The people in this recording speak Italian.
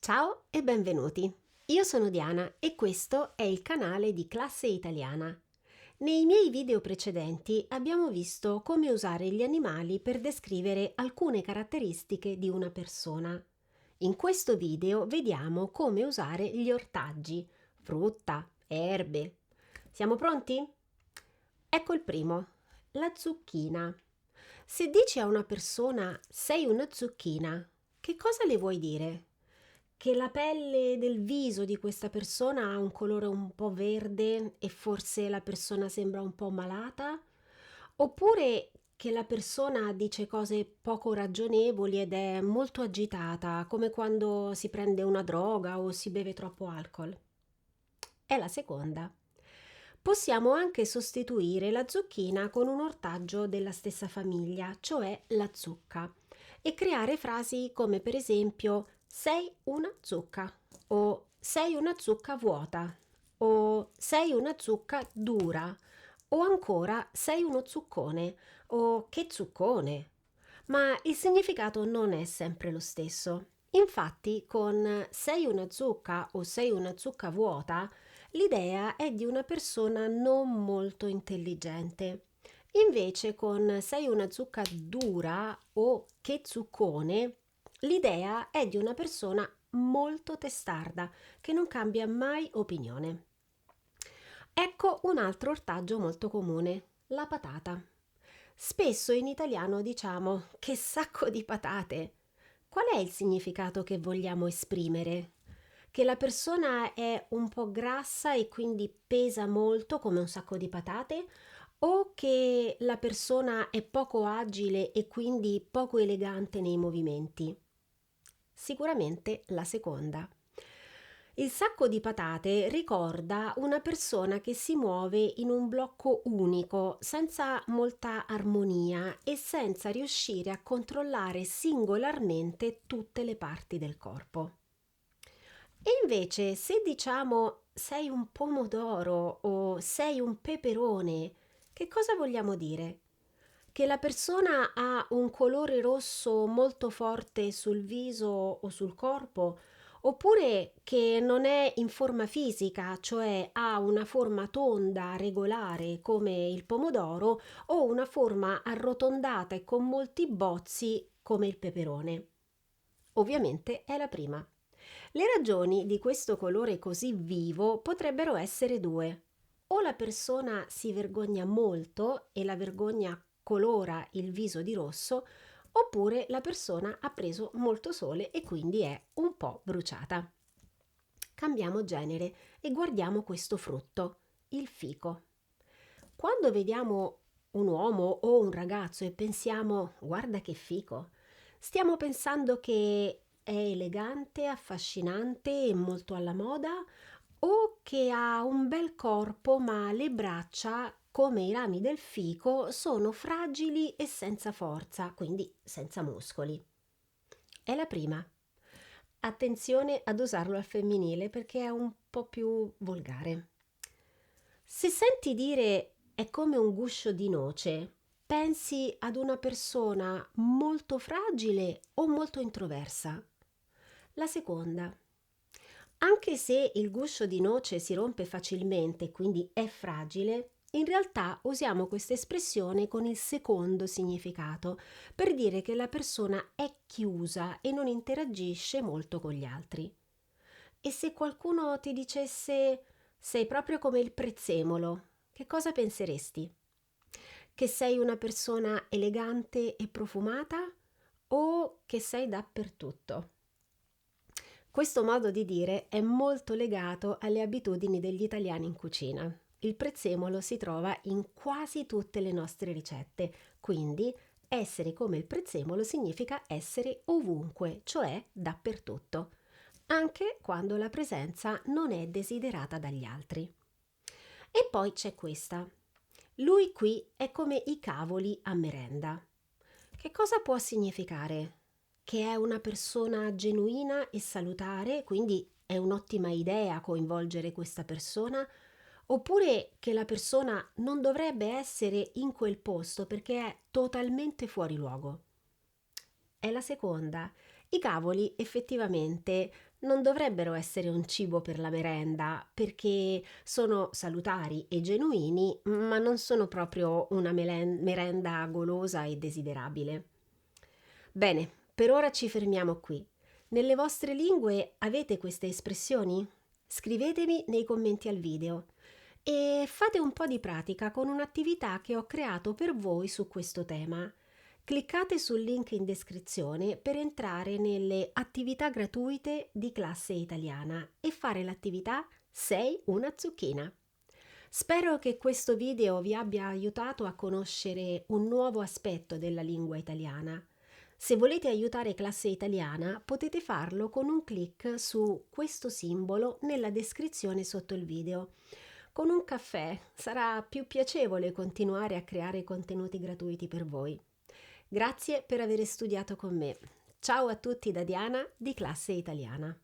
Ciao e benvenuti. Io sono Diana e questo è il canale di Classe Italiana. Nei miei video precedenti abbiamo visto come usare gli animali per descrivere alcune caratteristiche di una persona. In questo video vediamo come usare gli ortaggi, frutta, erbe. Siamo pronti? Ecco il primo, la zucchina. Se dici a una persona sei una zucchina, che cosa le vuoi dire? Che la pelle del viso di questa persona ha un colore un po' verde e forse la persona sembra un po' malata? Oppure che la persona dice cose poco ragionevoli ed è molto agitata, come quando si prende una droga o si beve troppo alcol? È la seconda. Possiamo anche sostituire la zucchina con un ortaggio della stessa famiglia, cioè la zucca, e creare frasi come per esempio sei una zucca o sei una zucca vuota o sei una zucca dura o ancora sei uno zuccone o che zuccone. Ma il significato non è sempre lo stesso. Infatti, con sei una zucca o sei una zucca vuota, l'idea è di una persona non molto intelligente. Invece, con sei una zucca dura o che zuccone, l'idea è di una persona molto testarda che non cambia mai opinione. Ecco un altro ortaggio molto comune, la patata. Spesso in italiano diciamo che sacco di patate. Qual è il significato che vogliamo esprimere? Che la persona è un po' grassa e quindi pesa molto come un sacco di patate? O che la persona è poco agile e quindi poco elegante nei movimenti? Sicuramente la seconda. Il sacco di patate ricorda una persona che si muove in un blocco unico, senza molta armonia e senza riuscire a controllare singolarmente tutte le parti del corpo. E invece, se diciamo sei un pomodoro o sei un peperone, che cosa vogliamo dire? Che la persona ha un colore rosso molto forte sul viso o sul corpo, oppure che non è in forma fisica, cioè ha una forma tonda, regolare come il pomodoro, o una forma arrotondata e con molti bozzi come il peperone. Ovviamente è la prima. Le ragioni di questo colore così vivo potrebbero essere due. O la persona si vergogna molto e la vergogna colora il viso di rosso, oppure la persona ha preso molto sole e quindi è un po' bruciata. Cambiamo genere e guardiamo questo frutto, il fico. Quando vediamo un uomo o un ragazzo e pensiamo guarda che fico, stiamo pensando che è elegante, affascinante e molto alla moda o che ha un bel corpo ma le braccia, come i rami del fico, sono fragili e senza forza, quindi senza muscoli. È la prima. Attenzione ad usarlo al femminile perché è un po' più volgare. Se senti dire è come un guscio di noce, pensi ad una persona molto fragile o molto introversa? La seconda. Anche se il guscio di noce si rompe facilmente e quindi è fragile, in realtà usiamo questa espressione con il secondo significato, per dire che la persona è chiusa e non interagisce molto con gli altri. E se qualcuno ti dicesse sei proprio come il prezzemolo, che cosa penseresti? Che sei una persona elegante e profumata o che sei dappertutto? Questo modo di dire è molto legato alle abitudini degli italiani in cucina. Il prezzemolo si trova in quasi tutte le nostre ricette, quindi essere come il prezzemolo significa essere ovunque, cioè dappertutto, anche quando la presenza non è desiderata dagli altri. E poi c'è questa. Lui qui è come i cavoli a merenda. Che cosa può significare? Che è una persona genuina e salutare, quindi è un'ottima idea coinvolgere questa persona, oppure che la persona non dovrebbe essere in quel posto perché è totalmente fuori luogo. È la seconda. I cavoli effettivamente non dovrebbero essere un cibo per la merenda perché sono salutari e genuini, ma non sono proprio una merenda golosa e desiderabile. Bene, per ora ci fermiamo qui. Nelle vostre lingue avete queste espressioni? Scrivetemi nei commenti al video e fate un po' di pratica con un'attività che ho creato per voi su questo tema. Cliccate sul link in descrizione per entrare nelle attività gratuite di classe italiana e fare l'attività Sei una zucchina. Spero che questo video vi abbia aiutato a conoscere un nuovo aspetto della lingua italiana. Se volete aiutare classe italiana, potete farlo con un clic su questo simbolo nella descrizione sotto il video. Con un caffè sarà più piacevole continuare a creare contenuti gratuiti per voi. Grazie per aver studiato con me. Ciao a tutti da Diana di Classe Italiana.